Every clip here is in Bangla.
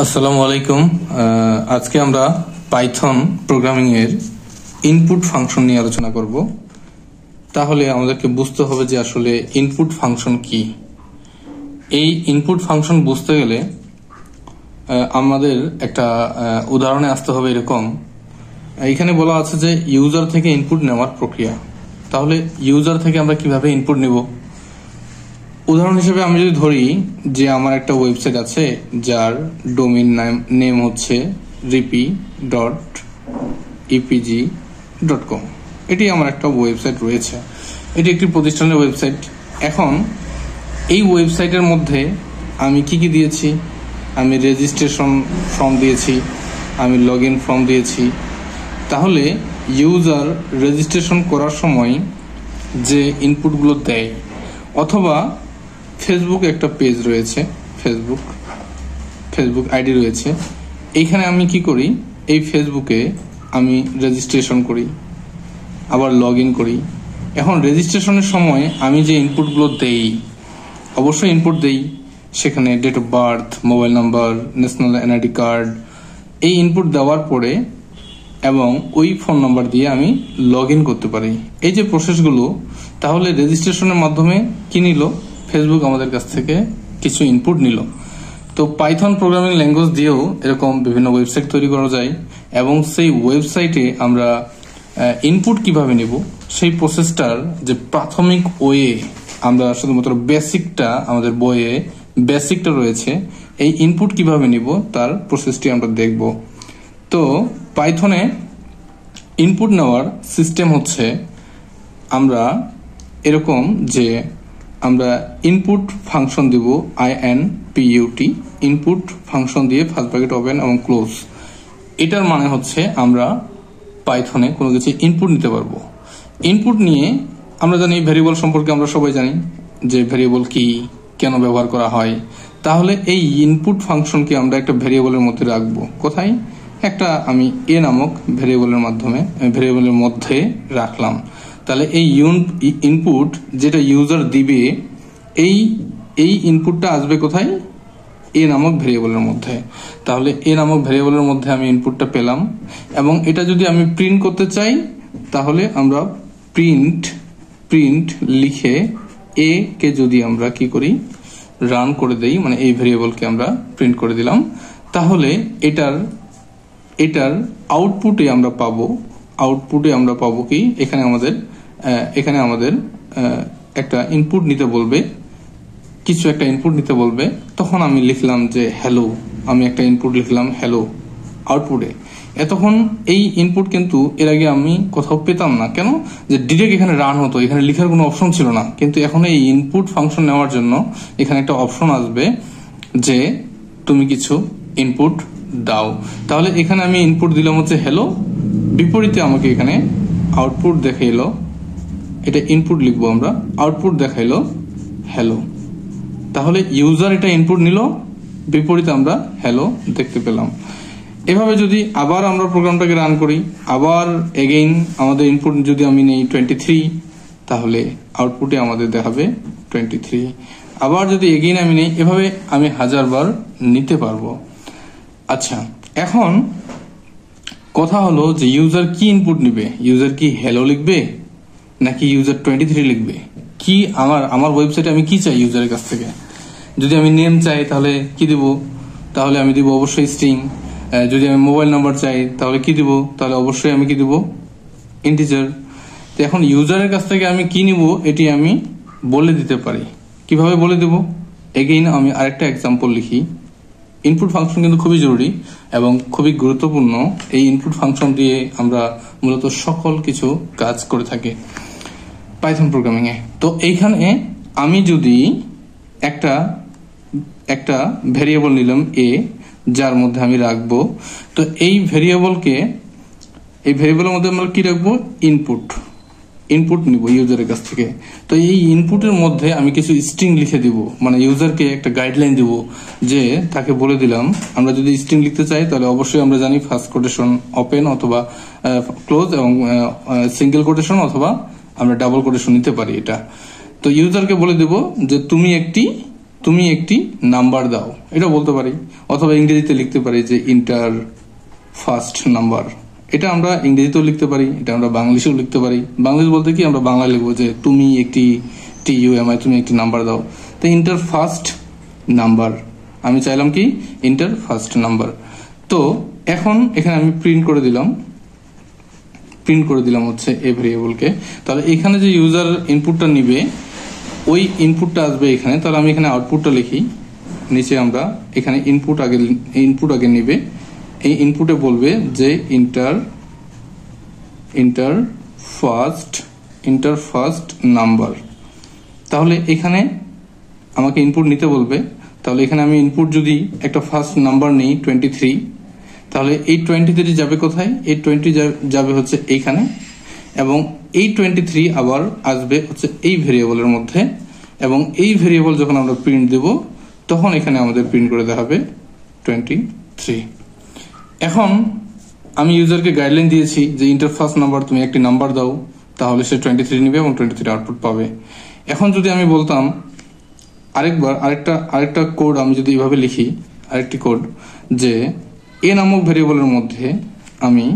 আসসালামু আলাইকুম। আজকে আমরা পাইথন প্রোগ্রামিং এর ইনপুট ফাংশন নিয়ে আলোচনা করব। তাহলে আমাদেরকে বুঝতে হবে যে আসলে ইনপুট ফাংশন কি। এই ইনপুট ফাংশন বুঝতে গেলে আমাদের একটা উদাহরণে আসতে হবে। এরকম এখানে বলা আছে যে ইউজার থেকে ইনপুট নেওয়ার প্রক্রিয়া। তাহলে ইউজার থেকে আমরা কিভাবে ইনপুট নেব? উদাহরণ হিসেবে আমি যদি ধরি যে আমার একটা ওয়েবসাইট আছে যার ডোমেইন নেম হচ্ছে repi.epg.com। এটি আমার একটা ওয়েবসাইট রয়েছে, এটি একটি প্রতিষ্ঠানের ওয়েবসাইট। এখন এই ওয়েবসাইটের মধ্যে আমি কি দিয়েছি? আমি রেজিস্ট্রেশন ফর্ম দিয়েছি, আমি লগ ইন ফর্ম দিয়েছি। তাহলে ইউজার রেজিস্ট্রেশন করার সময় যে ইনপুটগুলো দেয়, অথবা ফেসবুক একটা পেজ রয়েছে, ফেসবুক আইডি রয়েছে, এইখানে আমি কি করি? এই ফেসবুকে আমি রেজিস্ট্রেশন করি, আবার লগ ইন করি। এখন রেজিস্ট্রেশনের সময় আমি যে ইনপুটগুলো দেই, অবশ্যই ইনপুট দেই, সেখানে date of birth, mobile number, national NID card, এই ইনপুট দেওয়ার পরে এবং ওই ফোন নাম্বার দিয়ে আমি লগ ইন করতে পারি। এই যে প্রসেসগুলো, তাহলে রেজিস্ট্রেশনের মাধ্যমে কি নিল? ফেসবুক আমাদের কাছ থেকে কিছু ইনপুট নিল। তো পাইথন প্রোগ্রামিং ল্যাঙ্গুয়েজ দিয়েও এরকম বিভিন্ন ওয়েবসাইট তৈরি করা যায়, এবং সেই ওয়েবসাইটে আমরা ইনপুট কিভাবে নিব সেই প্রসেসটার যে প্রাথমিক ওয়ে, আমরা শুধুমাত্র বেসিকটা, আমাদের বইয়ে বেসিকটা রয়েছে, এই ইনপুট কিভাবে নিব তার প্রসেসটি আমরা দেখব। তো পাইথনে ইনপুট নেওয়ার সিস্টেম হচ্ছে আমরা এরকম যে আমরা ইনপুট ফাংশন দিব, INPUT, ইনপুট ফাংশন দিয়ে ফার্স্ট ব্র্যাকেট ওপেন এবং ক্লোজ। এটার মানে হচ্ছে আমরা পাইথনে কোনো কিছু ইনপুট নিতে পারবো। ইনপুট নিয়ে আমরা জানি ভেরিয়েবল সম্পর্কে, আমরা সবাই জানি যে ভেরিয়েবল কি, কেন ব্যবহার করা হয়। তাহলে এই ইনপুট ফাংশনকে আমরা একটা ভেরিয়েবলের মধ্যে রাখবো। কোথায়? একটা আমি এ নামক ভেরিয়েবলের মধ্যে রাখলাম। তাহলে এই ইনপুট যেটা ইউজার দিবে, এই ইনপুটটা আসবে কোথায়? এ নামক ভেরিয়েবলের মধ্যে। তাহলে এ নামক ভেরিয়েবলের মধ্যে আমি ইনপুটটা পেলাম, এবং এটা যদি আমি প্রিন্ট করতে চাই, তাহলে আমরা প্রিন্ট লিখে এ কে যদি আমরা কি করি, রান করে দেই, মানে এই ভেরিয়েবলকে আমরা প্রিন্ট করে দিলাম, তাহলে এটার আউটপুটে আমরা পাবো কি, এখানে আমাদের একটা ইনপুট নিতে বলবে, কিছু একটা ইনপুট নিতে বলবে। তখন আমি লিখলাম যে হ্যালো, আমি একটা ইনপুট লিখলাম হ্যালো আউটপুটে। এতক্ষণ এই ইনপুট কিন্তু এর আগে আমি কোথাও পেতাম না। কেন? যে ডিরেক্ট এখানে রান হতো, এখানে লিখার কোনো অপশন ছিল না। কিন্তু এখন এই ইনপুট ফাংশন নেওয়ার জন্য এখানে একটা অপশন আসবে যে তুমি কিছু ইনপুট দাও। তাহলে এখানে আমি ইনপুট দিলাম হচ্ছে হ্যালো, বিপরীতে আমাকে এখানে আউটপুট দেখাইলো, এটা ইনপুট লিখবো আমরা, আউটপুট দেখাইলো হ্যালো। তাহলে ইউজার এটা ইনপুট নিল, বিপরীতে আমরা হ্যালো দেখতে পেলাম। এভাবে যদি আবার আমরা প্রোগ্রামটাকে রান করি, আবার এগেইন আমাদের ইনপুট যদি আমি নেই 23, তাহলে আউটপুটে আমাদের দেখাবে 23। আবার যদি এগেইন আমি নেই, এভাবে আমি 1000 বার নিতে পারবো। আচ্ছা, এখন কথা হলো যে ইউজার কি ইনপুট নিবে? ইউজার কি হ্যালো লিখবে নাকি ইউজার 23 লিখবে? কি আমার ওয়েবসাইটে আমি কি চাই ইউজারের কাছ থেকে? যদি আমি নেম চাই তাহলে কি দিব? তাহলে আমি দিব অবশ্যই স্ট্রিং। যদি আমি মোবাইল নাম্বার চাই তাহলে কি দিব? তাহলে অবশ্যই আমি কি দিব? ইন্টিজার। তো এখন ইউজারের কাছ থেকে আমি কি নিব এটি আমি বলে দিতে পারি। কিভাবে বলে দেব? এগেইন আমি আরেকটা এক্সাম্পল লিখি। ইনপুট ফাংশন কিন্তু খুবই জরুরি এবং খুবই গুরুত্বপূর্ণ। এই ইনপুট ফাংশন দিয়ে আমরা মূলত সকল কিছু কাজ করে থাকি পাইথন প্রোগ্রামিং এ। তো এইখানে আমি যদি একটা ভেরিয়েবল নিলাম এ, যার মধ্যে আমি রাখবো, তো এই ভেরিয়েবলের মধ্যে আমরা কি রাখবো? ইনপুট নিব ইউজারের কাছ থেকে। তো এই ইনপুটের মধ্যে আমি কিছু স্ট্রিং লিখে দিব, মানে ইউজারকে একটা গাইডলাইন দিব, যে তাকে বলে দিলাম আমরা যদি স্ট্রিং লিখতে চাই তাহলে অবশ্যই আমরা জানি ফার্স্ট কোটেশন ওপেন অথবা ক্লোজ, এবং সিঙ্গেল কোটেশন অথবা আমরা ডাবল কোটেশন নিতে পারি এটা। তো ইউজারকে বলে দেব যে তুমি একটি তুমি একটি নাম্বার দাও, এটা বলতে পারি। অথবা ইংরেজিতে লিখতে পারি যে ইন্টার ফার্স্ট নাম্বার। এটা আমরা ইংরেজিতেও লিখতে পারি, এটা আমরা বাংলিশেও লিখতে পারি। বাংলিশ বলতে কি আমরা বাংলা লিখবো যে তুমি একটি TUMI, তুমি একটি নাম্বার দাও। তো ইন্টার ফার্স্ট নাম্বার, আমি চাইলাম কি ইন্টার ফার্স্ট নাম্বার। তো এখন এখানে আমি প্রিন্ট করে দিলাম হচ্ছে এই ভেরিয়েবলকে। তাহলে এখানে যে ইউজার ইনপুটটা নিবে ওই ইনপুটটা আসবে এখানে। তাহলে আমি এখানে আউটপুটটা লিখি, নিচে আমরা এখানে ইনপুট আগে নিবে। এই ইনপুটে বলবে যে ইন্টার ফার্স্ট নাম্বার। তাহলে এখানে আমাকে ইনপুট নিতে বলবে। তাহলে এখানে আমি ইনপুট যদি একটা ফার্স্ট নাম্বার নিই 23, তাহলে এই 23 যাবে কোথায়? এই 20 যাবে হচ্ছে এইখানে, এবং এই 23 আবার আসবে হচ্ছে এই ভেরিয়েবলের মধ্যে। এবং এই ভেরিয়েবল যখন আমরা প্রিন্ট দেব তখন এখানে আমাদের প্রিন্ট করে দেখাবে 23। এখন আমি ইউজারকে গাইডলাইন দিয়েছি যে ইন্টার ফার্স্ট নাম্বার, তুমি একটি নাম্বার দাও, তাহলে সে 23 নিবে এবং 23 আউটপুট পাবে। এখন যদি আমি বলতাম আরেকটা কোড আমি যদি এইভাবে লিখি, আরেকটি কোড যে এ নামক ভেরিয়েবলের মধ্যে আমি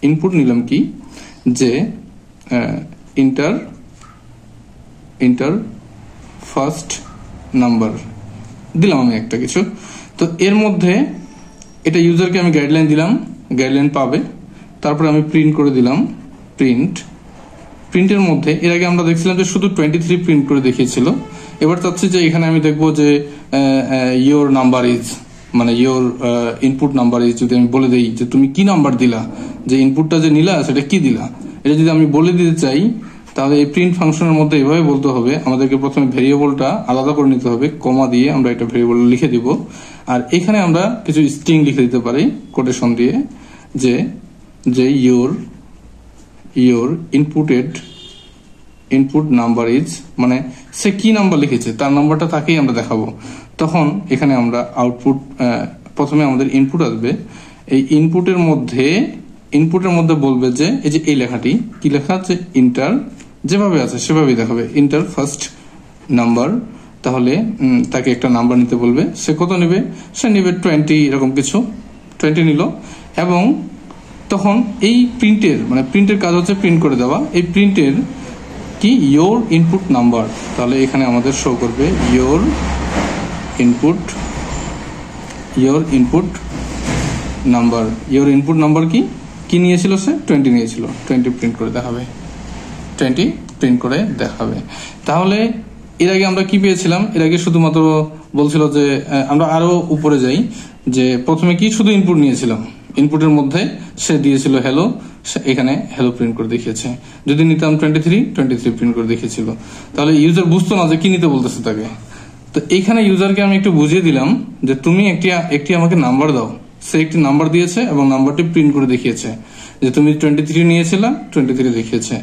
ইনপুট নিলাম কি যে ইন্টার ফার্স্ট নাম্বার দিলাম আমি একটা কিছু। তো এর মধ্যে এটা ইউজারকে আমি গাইডলাইন দিলাম, গাইডলাইন পাবে। তারপরে আমি প্রিন্ট করে দিলাম প্রিন্টের মধ্যে এর আগে আমরা দেখছিলাম যে শুধু 23 প্রিন্ট করে দেখিয়েছিল। এবার চাচ্ছি যে এখানে আমি দেখবো যে ইয়োর নাম্বার ইজ, মানে ইয়োর ইনপুট নাম্বার ইজ, যদি আমি বলে দিই যে তুমি কি নাম্বার দিলা, যে ইনপুটটা যে নিলা সেটা কি দিলা, এটা যদি আমি বলে দিতে চাই তাহলে এই প্রিন্ট ফাংশনের মধ্যে এভাবে বলতে হবে। আমাদেরকে প্রথমে ভেরিয়েবলটা আলাদা করে নিতে হবে, কমা দিয়ে আমরা একটা ভেরিয়েবল লিখে দিব। আর এখানে আমরা কিছু স্ট্রিং লিখে দিতে পারি কোটেশন দিয়ে যে ইয়োর ইনপুট নাম্বার ইজ, মানে সে কি নাম্বার লিখেছে তার নাম্বারটা তাকেই আমরা দেখাবো। তখন এখানে আমরা আউটপুট, প্রথমে আমাদের ইনপুট আসবে। এই ইনপুটের মধ্যে বলবে যে এই যে এই লেখাটি কি লেখা আছে, ইন্টার, যেভাবে আছে সেভাবেই দেখাবে ইন্টার ফার্স্ট নাম্বার। তাহলে তাকে একটা নাম্বার নিতে বলবে, সে কত নেবে, সে নেবে 20, এরকম কিছু 20 নিল। এবং তখন এই প্রিন্টের কাজ হচ্ছে প্রিন্ট করে দেওয়া। এই প্রিন্টের কি ইয়োর ইনপুট নাম্বার, তাহলে এখানে আমাদের শো করবে your input number. Your input number কি নিয়েছিল, সে 20 নিয়েছিল, 20 প্রিন্ট করে দেখাবে। তাহলে এর আগে আমরা কি পেয়েছিলাম, এর আগে শুধুমাত্র বলছিল যে আমরা আরো উপরে যাই, যে প্রথমে কি শুধু ইনপুট নিয়েছিলাম, ইনপুটের মধ্যে সে দিয়েছিল হ্যালো, এখানে হ্যালো প্রিন্ট করে দেখিয়েছে। যদি নিতাম 23 প্রিন্ট করে দেখিয়েছিল। তাহলে ইউজার বুঝতো না যে কি নিতে বলতেছে তাকে। তো এখানে ইউজারকে আমি একটু বুঝিয়ে দিলাম যে তুমি একটি আমাকে নাম্বার দাও। সে একটি নাম্বার দিয়েছে এবং নাম্বারটি প্রিন্ট করে দেখিয়েছে যে তুমি 23 নিয়েছিলা, 23 দেখিয়েছে।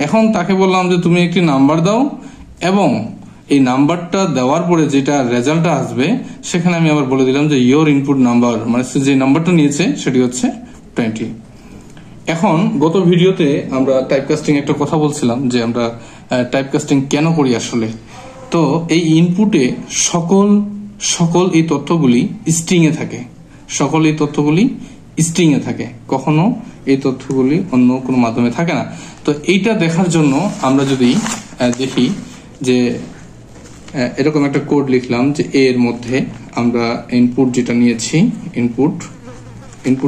এখন তাকে বললাম যে তুমি একটি নাম্বার দাও, এবং এই নাম্বারটা দেওয়ার পরে যেটা রেজাল্টটা আসবে সেখানে আমি আবার বলে দিলাম যে ইয়োর ইনপুট নাম্বার, মানে যে নাম্বারটা নিয়েছে সেটি হচ্ছে 20। এখন গত ভিডিওতে আমরা টাইপকাস্টিং একটা কথা বলছিলাম যে আমরা টাইপকাস্টিং কেন করি আসলে। তো এই ইনপুটে সকল এই তথ্যগুলি স্ট্রিং এ থাকে, কখনো এই তথ্যগুলি অন্য কোনো মাধ্যমে থাকে না। তো এইটা দেখার জন্য আমরা যদি দেখি যে এরকম একটা কোড লিখলাম যে এর মধ্যে আমরা ইনপুট যেটা নিয়েছি, ইনপুট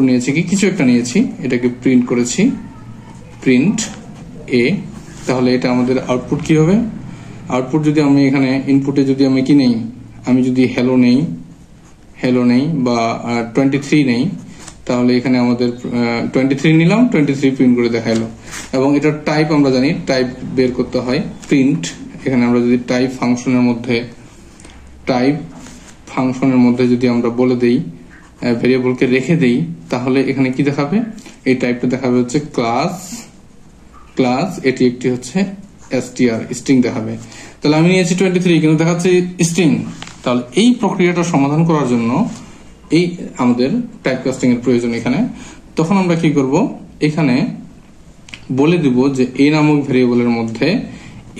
নিয়েছি কিছু একটা নিয়েছি, এটাকে প্রিন্ট করেছি, প্রিন্ট এ। তাহলে এটা আমাদের আউটপুট কি হবে? আউটপুট যদি আমি এখানে ইনপুটে যদি আমি কি নেই, আমি যদি হ্যালো নেই বা 23 নেই, তাহলে এখানে আমাদের 23 নিলাম, 23 প্রিন্ট করে দেখাইলো। এবং এটার টাইপ আমরা জানি, টাইপ বের করতে হয় প্রিন্ট। এখানে আমরা যদি টাইপ ফাংশনের মধ্যে যদি আমরা বলে দেই, ভেরিয়েবলকে রেখে দেই, তাহলে এখানে কি দেখাবে, এই টাইপটা দেখাবে হচ্ছে ক্লাস, এটি একটি হচ্ছে স্ট্রিং দেখাবে। তাহলে আমি নিয়েছি 23 কিন্তু দেখাচ্ছে স্ট্রিং। তাহলে এই প্রক্রিয়াটা সমাধান করার জন্য এই আমাদের টাইপকাস্টিং এর প্রয়োজন এখানে। তখন আমরা কি করব, এখানে বলে দিব যে এই নামক ভেরিয়েবলের মধ্যে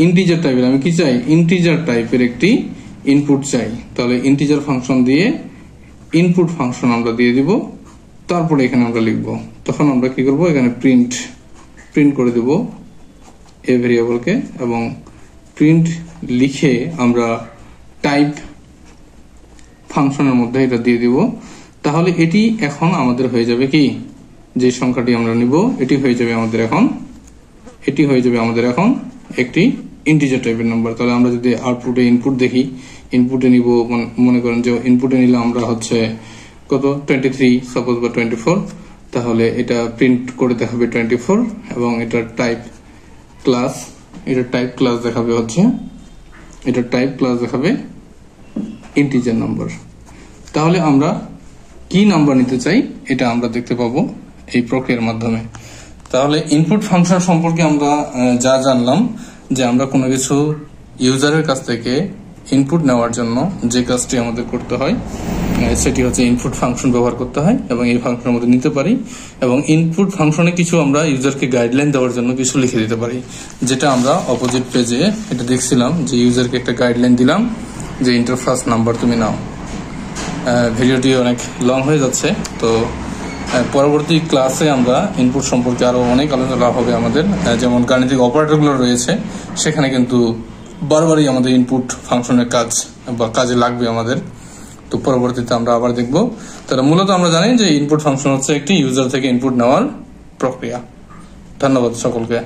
ইন্টিজার টাইপের, আমি কি চাই? ইন্টিজার টাইপের একটি ইনপুট চাই। তাহলে ইন্টিজার ফাংশন দিয়ে ইনপুট ফাংশন আমরা দিয়ে দিব, তারপরে এখানে আমরা লিখব। তখন আমরা কি করব? এখানে প্রিন্ট করে দেব এ ভেরিয়েবলকে, এবং প্রিন্ট লিখে আমরা টাইপ ফাংশনের মধ্যে এটা দিয়ে দিব। তাহলে এটি এখন আমাদের হয়ে যাবে কি, যে সংখ্যাটি আমরা নিব এটি হয়ে যাবে আমাদের এখন একটি ইন্টিজার টাইপের নাম্বার। তাহলে আমরা যদি আউটপুটে ইনপুট দেখি, ইনপুটে নিব, মনে করেন যে ইনপুটে নিলে আমরা হচ্ছে কত 23 সাপোজ বা 24, তাহলে এটা প্রিন্ট করে দেখাবে 24, এবং এটা টাইপ ক্লাস দেখাবে ইন্টিজার নাম্বার। তাহলে আমরা কি নাম্বার নিতে চাই এটা আমরা দেখতে পাবো এই প্রক্রিয়ার মাধ্যমে। তাহলে ইনপুট ফাংশন সম্পর্কে আমরা যা জানলাম, যে আমরা কোনো কিছু ইউজারের কাছ থেকে ইনপুট নেওয়ার জন্য যে কাজটি আমাদের করতে হয় সেটি হচ্ছে ইনপুট ফাংশন ব্যবহার করতে হয়, এবং এই ফাংশনের মধ্যে নিতে পারি, এবং ইনপুট ফাংশনে কিছু আমরা ইউজারকে গাইডলাইন দেওয়ার জন্য কিছু লিখে দিতে পারি, যেটা আমরা অপোজিট পেজে এটা দেখছিলাম, যে ইউজারকে একটা গাইডলাইন দিলাম যে ইন্টারফেস নাম্বার তুমি নাও। ভিডিওটি অনেক লং হয়ে যাচ্ছে, তো পরবর্তী ক্লাসে আমরা ইনপুট সম্পর্কে আরো অনেক আলোচনা হবে আমাদের, যেমন গাণিতিক অপারেটরগুলো রয়েছে, সেখানে কিন্তু বারবারই আমাদের ইনপুট ফাংশনের কাজে লাগবে আমাদের। তো পরবর্তীতে আমরা আবার দেখব। তাহলে মূলত আমরা জানি যে ইনপুট ফাংশন হচ্ছে একটি ইউজার থেকে ইনপুট নেওয়ার প্রক্রিয়া। ধন্যবাদ সকলকে।